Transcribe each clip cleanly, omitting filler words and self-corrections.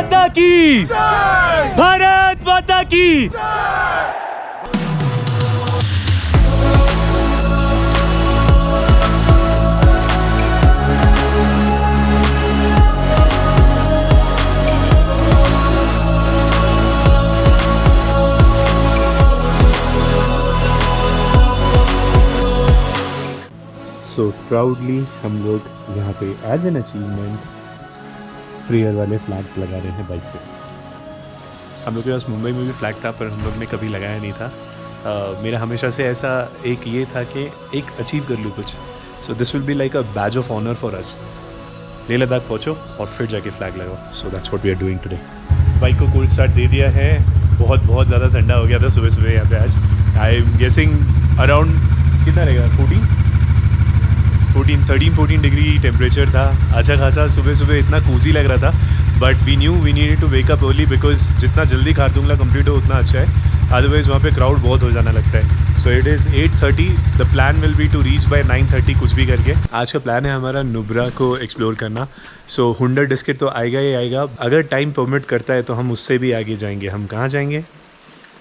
माता की, भारत माता की। सो प्राउडली हम लोग यहाँ पे एज एन अचीवमेंट फ्रीयर वाले फ्लैग्स लगा रहे हैं बाइक पे। हम लोग के पास मुंबई में भी फ्लैग था पर हम लोग ने कभी लगाया नहीं था। मेरा हमेशा से ऐसा एक ये था कि एक अचीव कर लूँ कुछ। So this will be like a badge of honour for us. Leh Ladakh पहुँचो और फिर जाके फ्लैग लगाओ। So that's what we are doing today. Bike को कोल्ड स्टार्ट दे दिया है। बहुत ज़्यादा ठंडा हो गया था सुबह सुबह यहाँ पे आज। आई एम गेसिंग अराउंड कितना रहेगा 13-14 डिग्री टेम्परेचर था। अच्छा खासा सुबह सुबह इतना कोजी लग रहा था। But we knew we needed to wake up early because जितना जल्दी खारदुंगला कंप्लीट हो उतना अच्छा है। अदरवाइज़ वहाँ पे क्राउड बहुत हो जाना लगता है। So it is 8:30। The plan will be to reach by 9:30 कुछ भी करके। आज का प्लान है हमारा नुब्रा को एक्सप्लोर करना। सो हुंडर डिस्किट तो आएगा ही आएगा। अगर टाइम परमिट करता है तो हम उससे भी आगे जाएंगे। हम कहाँ जाएंगे?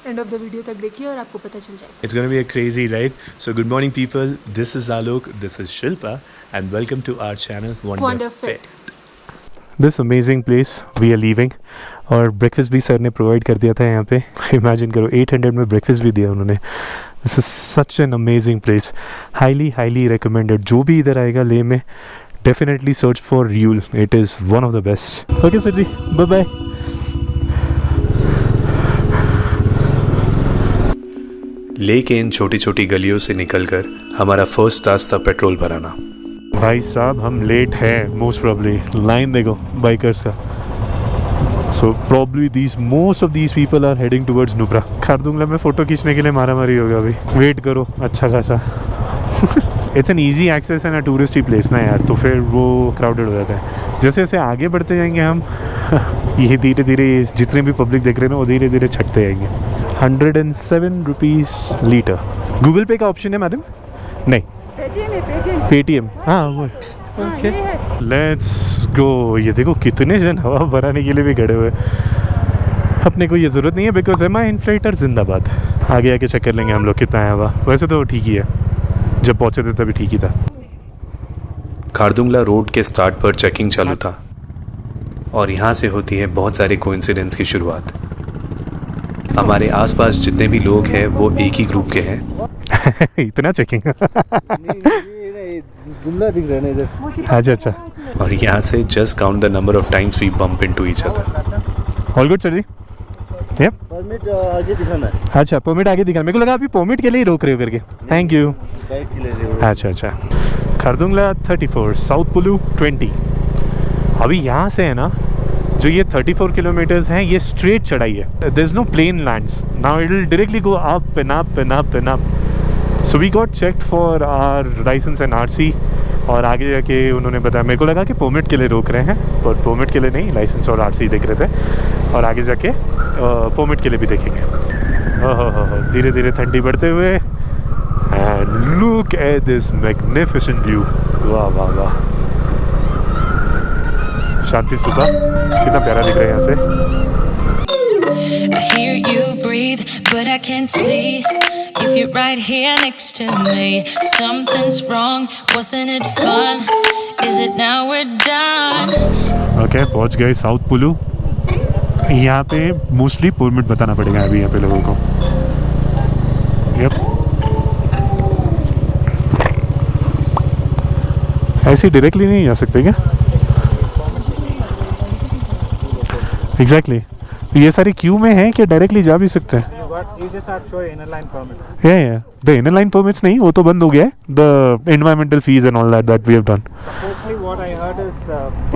एंड ऑफ द वीडियो तक देखिए और आपको पता चल जाएगा। It's going to be a crazy ride. So good morning people. This is Alok, this is Shilpa and welcome to our channel Wonder Fit. This amazing place we are leaving और breakfast भी sir ने provide कर दिया था यहाँ पे। Imagine करो 800 में ब्रेकफास्ट भी दिया उन्होंने। This is such an amazing place. Highly recommended. जो भी इधर आएगा लेह में definitely search for Ryul. It is one of the best. Okay sir ji, bye bye. Leh के इन छोटी छोटी गलियों से निकलकर हमारा फर्स्ट टास्क था पेट्रोल भराना। भाई साहब हम लेट हैं मोस्ट प्रॉब्ली। लाइन देखो बाइकर्स का। So probably most of these people are heading towards Nubra. Khardungla में फ़ोटो खींचने के लिए मारामारी होगा अभी। वेट करो अच्छा खासा। It's an easy access and a touristy place ना यार, तो फिर वो क्राउडेड हो जाता है। जैसे जैसे आगे बढ़ते जाएंगे हम ये धीरे धीरे जितने भी पब्लिक देख रहे हैं ना वो धीरे धीरे छटते जाएंगे। 107 रुपीज़ लीटर। गूगल पे का ऑप्शन है मैडम? नहीं, पेटीएम। हाँ वो ओके, लेट्स गो। ये देखो कितने जन हवा भराने के लिए भी खड़े हुए। अपने को ये ज़रूरत नहीं है बिकॉज एम आई इन्फ्लेटर जिंदाबाद। आगे आके चेक कर लेंगे हम लोग कितना है हवा। वैसे तो ठीक ही है, जब पहुँचे थे तभी ठीक ही था। खारदुंगला रोड के स्टार्ट पर चेकिंग चालू था और यहाँ से होती है बहुत सारे कोइंसिडेंस की शुरुआत। हमारे आसपास जितने भी लोग हैं वो एक ही ग्रुप के हैं। इतना चेकिंग जुमला दिख रहा है इधर। अच्छा। और यहाँ से just count the number of times we bump into each other. All good sir ji. Yup, permit आगे दिखाना है। अच्छा परमिट आगे दिखाना। मेरे को लगा अभी परमिट के लिए ही रोक रहे हो करके। Thank you. बाइक के लिए। अच्छा। खारदुंगला 34, साउथ पुलू 20। अभी यहाँ से है ना जो ये 34 किलोमीटर्स हैं ये स्ट्रेट चढ़ाई है। There is no plain lands. Now it will directly go up and up and up and up. So we got checked for our licence and RC और आगे जाके उन्होंने बताया। मेरे को लगा कि परमिट के लिए रोक रहे हैं पर परमिट के लिए नहीं, लाइसेंस और आरसी देख रहे थे और आगे जाके परमिट के लिए भी देखेंगे। धीरे धीरे ठंडी बढ़ते हुए and look at this magnificent view. वाह वाह वाह, शांति सुबह कितना प्यारा दिख रहा है यहाँ से। I hear you breathe, but I can't see if you're right here next to me. Something's wrong, wasn't it fun? Is it now we're done? Okay, पहुँच गए साउथ पुलू। यहाँ पे मोस्टली परमिट बताना पड़ेगा अभी यहाँ पे लोगों को। यप, ऐसे डायरेक्टली नहीं जा सकते क्या? एग्जैक्टली ये सारे क्यू में हैं कि डायरेक्टली जा भी सकते हैं? द इनर लाइन परमिट्स नहीं, वो तो बंद हो गया है। The environmental fees and all that we have done.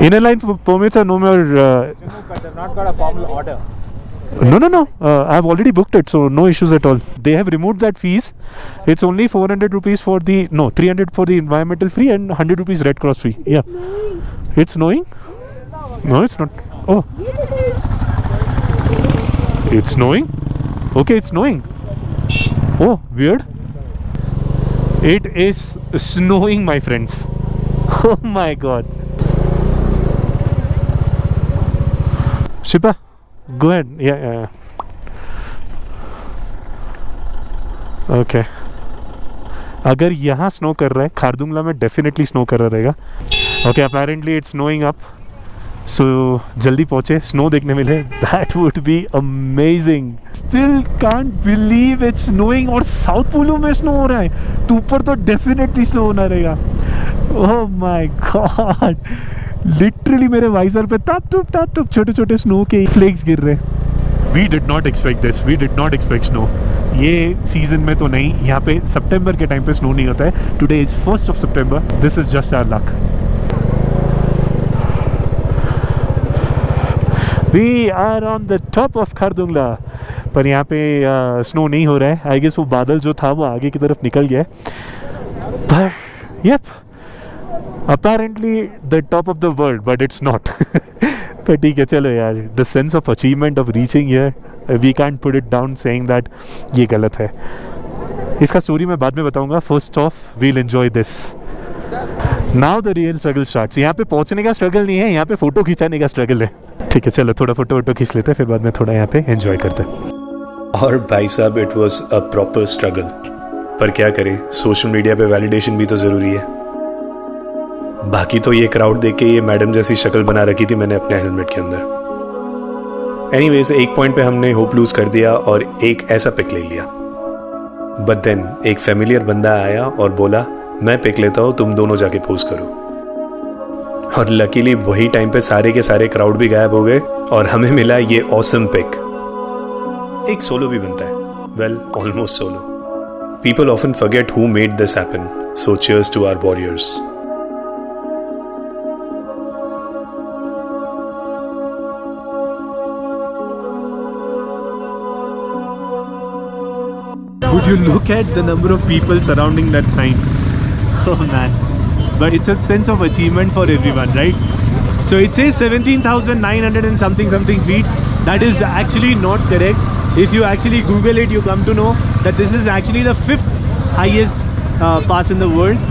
Inner line permits are no more. No. I have already booked it, so no issues at all. They have removed that fees. It's only 400 rupees for the 300 for the environmental free and 100 rupees Red Cross free. Yeah, it's snowing. No, it's not. Oh, it's snowing. Okay, it's snowing. Oh, weird. It is snowing, my friends. Oh my God. Shipa, go ahead. Yeah. Okay. अगर यहाँ snow कर रहा है, खारदुंगला में definitely snow कर रहा रहेगा. Okay, apparently it's snowing up, so जल्दी पहुँचे, स्नो देखने मिले. That would be amazing. Still can't believe it's snowing. और साउथ पोलो में स्नो हो रहा है, तो ऊपर तो डेफिनेटली स्नो होना रहेगा. ओह माय गॉड, लिटरली मेरे वाइजर पे टप टप छोटे छोटे स्नो के फ्लेक्स गिर रहे हैं. We did not expect this, we did not expect snow. ये सीजन में तो नहीं, यहाँ पे सितंबर के टाइम पे स्नो नहीं होता है. Today is 1st of September. This is just our luck. We are on the top of Khardungla. पर यहाँ पे स्नो नहीं हो रहा है. आई गेस वो बादल जो था वो आगे की तरफ निकल गया है. पर yup, apparently the top of the world, but it's not. पर ठीक है, चलो यार, the sense of achievement of reaching here, we can't put it down saying that ये गलत है. इसका स्टोरी मैं बाद में बताऊंगा. First of we'll enjoy this. Now the real struggle starts. यहाँ पे पहुँचने का स्ट्रगल नहीं है, यहाँ पे फोटो खिंचाने का स्ट्रगल है. ठीक है, चलो थोड़ा फोटो खींच लेते हैं, फिर बाद में थोड़ा यहाँ पे एंजॉय करते हैं. और भाई साहब, it was a proper struggle. पर क्या करें, सोशल मीडिया पे वैलिडेशन भी तो ज़रूरी है. बाकी तो ये क्राउड देख के ये मैडम जैसी शक्ल बना रखी थी मैंने अपने हेलमेट के अंदर. एनीवेज, एक पॉइंट पे हमने होप लूज कर दिया और एक ऐसा पिक ले लिया. बट देन एक फेमिलियर बंदा आया और बोला, मैं पिक लेता हूँ, तुम दोनों जाके पोज करो. और लकीली वही टाइम पे सारे के सारे क्राउड भी गायब हो गए और हमें मिला ये ऑसम पिक. एक सोलो भी बनता है. Well, almost solo. People often forget who made this happen. So cheers to our warriors. Would you look at the number of people surrounding that sign? Oh man. But it's a sense of achievement for everyone, right? So it says 17,900 and something feet. That is actually not correct. If you actually Google it, you come to know that this is actually the 5th highest pass in the world.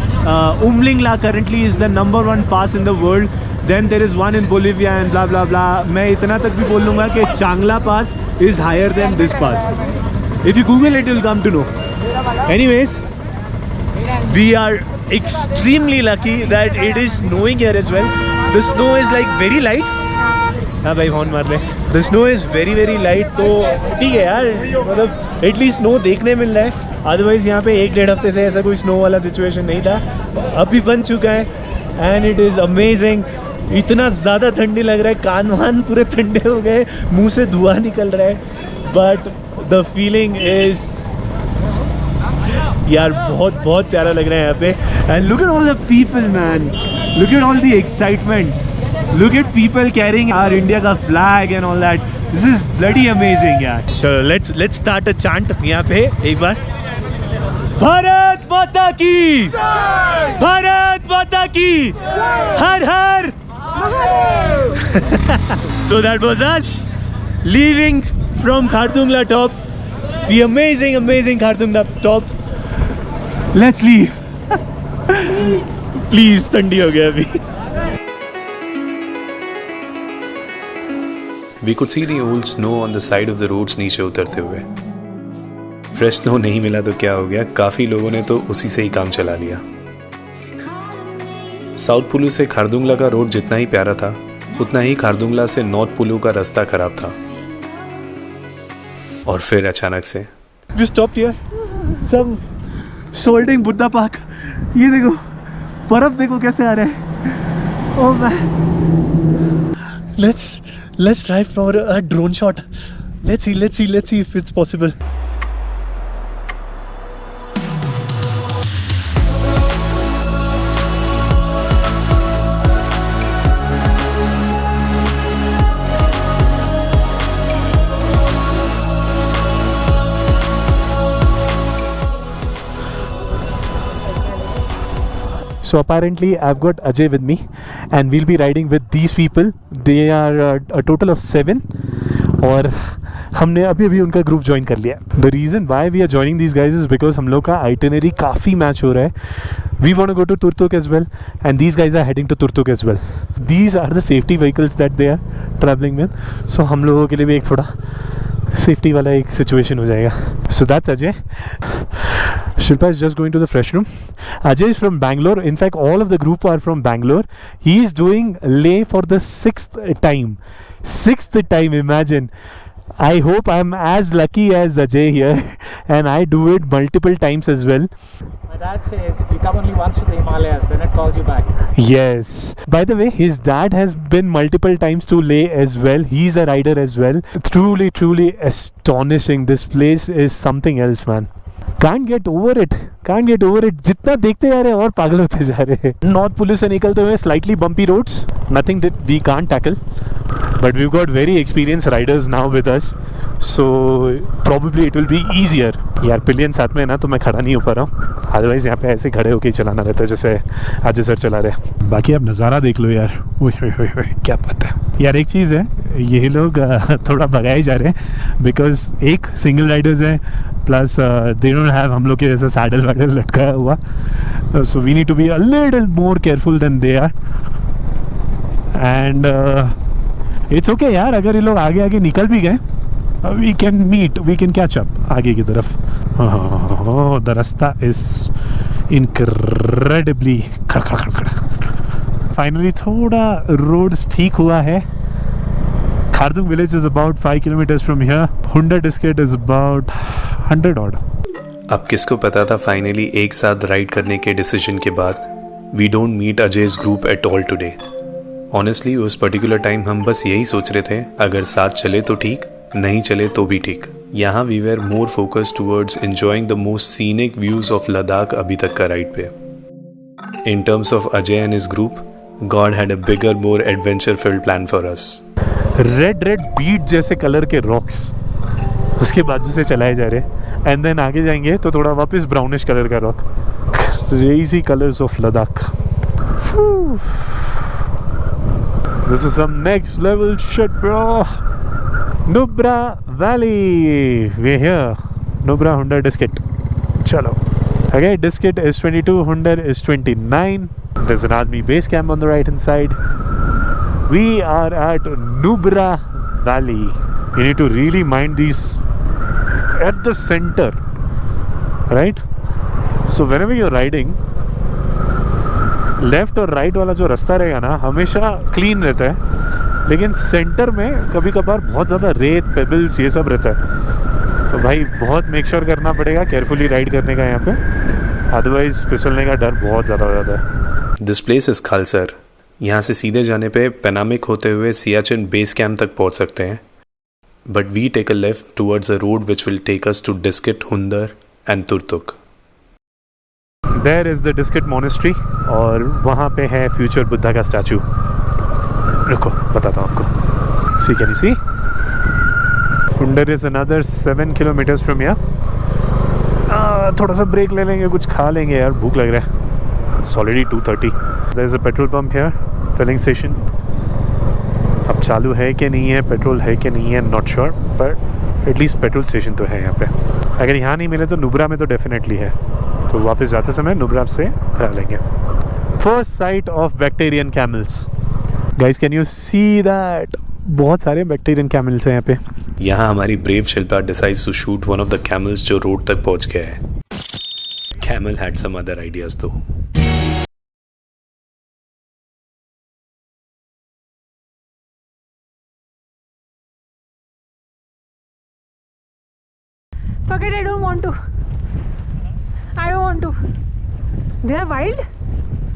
Umlingla currently is the #1 pass in the world. Then there is one in Bolivia and blah blah blah. मैं इतना तक भी बोल लूँगा कि Changla Pass is higher than this pass. If you Google it, you'll come to know. Anyways, we are extremely lucky that it is snowing here as well. The snow is like very light. हाँ भाई, horn मार ले. The snow is very very light. तो ठीक है यार, मतलब at least snow देखने मिल रहा है. अदरवाइज यहाँ पे 1-1.5 हफ्ते से ऐसा कोई स्नो वाला सिचुएशन नहीं था. अभी बन चुका है एंड इट इज़ अमेजिंग. इतना ज़्यादा ठंडी लग रहा है, कान वान पूरे ठंडे हो गए, मुंह से धुआं निकल रहा है. बट द फीलिंग इज, यार बहुत बहुत प्यारा लग रहा है यहाँ पे. And look at all the people man, look at all the excitement, look at people carrying our India का flag and all that. This is bloody amazing यार. चलो लेट्स स्टार्ट अ चांट यहाँ पे एक बार. भारत माता की, भारत माता की, हर हर. So that was us leaving from Khardungla top, the amazing Khardungla top. Let's leave. Please, ठंडी हो गया अभी. We could see the old snow on the side of the roads नीचे उतरते हुए. फ्रेश स्नो नहीं मिला तो क्या हो गया, काफ़ी लोगों ने तो उसी से ही काम चला लिया. साउथ पुलू से खारदुंगला का रोड जितना ही प्यारा था, उतना ही खारदुंगला से नॉर्थ पुलू का रास्ता खराब था. और फिर अचानक से We stopped here. Some holding Buddha park. ये देखो, बर्फ देखो कैसे आ रहा है. Oh man. Let's try for a drone shot. Let's see if it's possible. So apparently I've got Ajay with me and we'll be riding with these people. They are a total of 7. और हमने अभी अभी उनका group join कर लिया. The reason why we are joining these guys is because हम लोग का आइटिनरी काफ़ी मैच हो रहा है. We want to go to Turtuk as well and these guys are heading to Turtuk as well. These are the safety vehicles that they are travelling with. So हम लोगों के लिए भी एक थोड़ा सेफ्टी वाला एक सिचुएशन हो जाएगा. So that's Ajay. Shilpa is just going to the fresh room. Ajay is from Bangalore. In fact, all of the group are from Bangalore. He is doing Leh for the 6th time. 6th time, imagine. I hope I'm as lucky as Ajay here and I do it multiple times as well. My dad says you come only once to the Himalayas, then it calls you back. Yes. By the way, his dad has been multiple times to Leh as well. He's a rider as well. Truly, truly astonishing. This place is something else, man. Can't get over it. Can't get over it. जितना देखते जा रहे हैं और पागल होते जा रहे हैं. नॉर्थ पुलिस से निकलते हुए slightly bumpy roads. Nothing that we can't tackle. But we've got very experienced riders now with us, so probably it will be easier. यार पिलियन साथ में है ना तो मैं खड़ा नहीं हो पा रहा हूँ. अदरवाइज यहाँ पे ऐसे खड़े होके चलाना रहता है जैसे अजय सर चला रहे हैं. बाकी आप नज़ारा देख लो यार. ओए क्या पता है यार. एक चीज़ है, ये लोग थोड़ा भगाए जा रहे हैं बिकॉज एक सिंगल राइडर्स हैं प्लस दे डोंट हैव हम लोग के जैसा सैडल वैडल लटका हुआ. So we need to be a little more careful than they are. And it's okay यार. अगर ये लोग आगे आगे निकल भी गए वी कैन कैच अप आगे की तरफ. द रास्ता इज इनक्रेडिबली खड़ा. फाइनली थोड़ा रोड्स ठीक हुआ है. Khardung village is about 5 kilometres from here. हुंडा डिस्केट इज अबाउट 100 odd. अब किसको पता था फाइनली एक साथ राइड करने के डिसीजन के बाद we don't meet Ajay's group at all today. Honestly उस पर्टिकुलर टाइम हम बस यही सोच रहे थे, अगर साथ चले तो ठीक, नहीं चले तो भी ठीक. यहाँ we were more focus towards enjoying the most scenic views of Ladakh अभी तक का राइड पे. In terms of Ajay and his group, God had a bigger more adventure filled plan for us. Red beet जैसे कलर के rocks उसके बाजू से चलाए जा रहे हैं एंड देन आगे जाएंगे तो थोड़ा वापस ब्राउनिश कलर का rock. Crazy colours of Ladakh. This is some next level shit, bro. Nubra Valley. We're here. Nubra Hunter Diskit. Chalo. Okay, Diskit is 22, Hunter is 29. There's an army base camp on the right hand side. We are at Nubra Valley. You need to really mind these at the center, right? So whenever you're riding, left और right वाला जो रास्ता रहेगा ना हमेशा clean रहता है, लेकिन सेंटर में कभी कभार बहुत ज़्यादा रेत, पेबल्स, ये सब रहता है. तो भाई बहुत मेक श्योर करना पड़ेगा केयरफुली राइड करने का यहाँ पे, अदरवाइज फिसलने का डर बहुत ज़्यादा हो जाता है. This place is Khalsar. यहाँ से सीधे जाने पे पेनामिक होते हुए सियाचिन बेस कैंप तक पहुँच सकते हैं. But we take a left towards a road which will take us to Diskit, Hunder and Turtuk. There is the Diskit Monastery और वहाँ पे है फ्यूचर बुद्धा का स्टैचू. रुको बताता हूँ आपको. See, can you see? Hundar is another 7 kilometers from here. थोड़ा सा ब्रेक ले लेंगे, कुछ खा लेंगे यार, भूख लग रहा है. It's already 2:30. There is a petrol pump here, filling station. अब चालू है कि नहीं है, पेट्रोल है कि नहीं है, not sure, but at least petrol station तो है यहाँ पे. अगर यहाँ नहीं मिले तो नुब्रा में तो डेफिनेटली है. तो वापस जाते समय नुब्रा से भरा लेंगे. First sight of Bactrian camels. Guys can you see that? बहुत सारे बैक्टीरियन कैमल्स हैं यहाँ पे. यहाँ हमारी brave Shilpa decides to shoot one of the camels जो रोड तक पहुँच गया है. Camel had some other ideas दो. Forget, I don't want to. They are wild?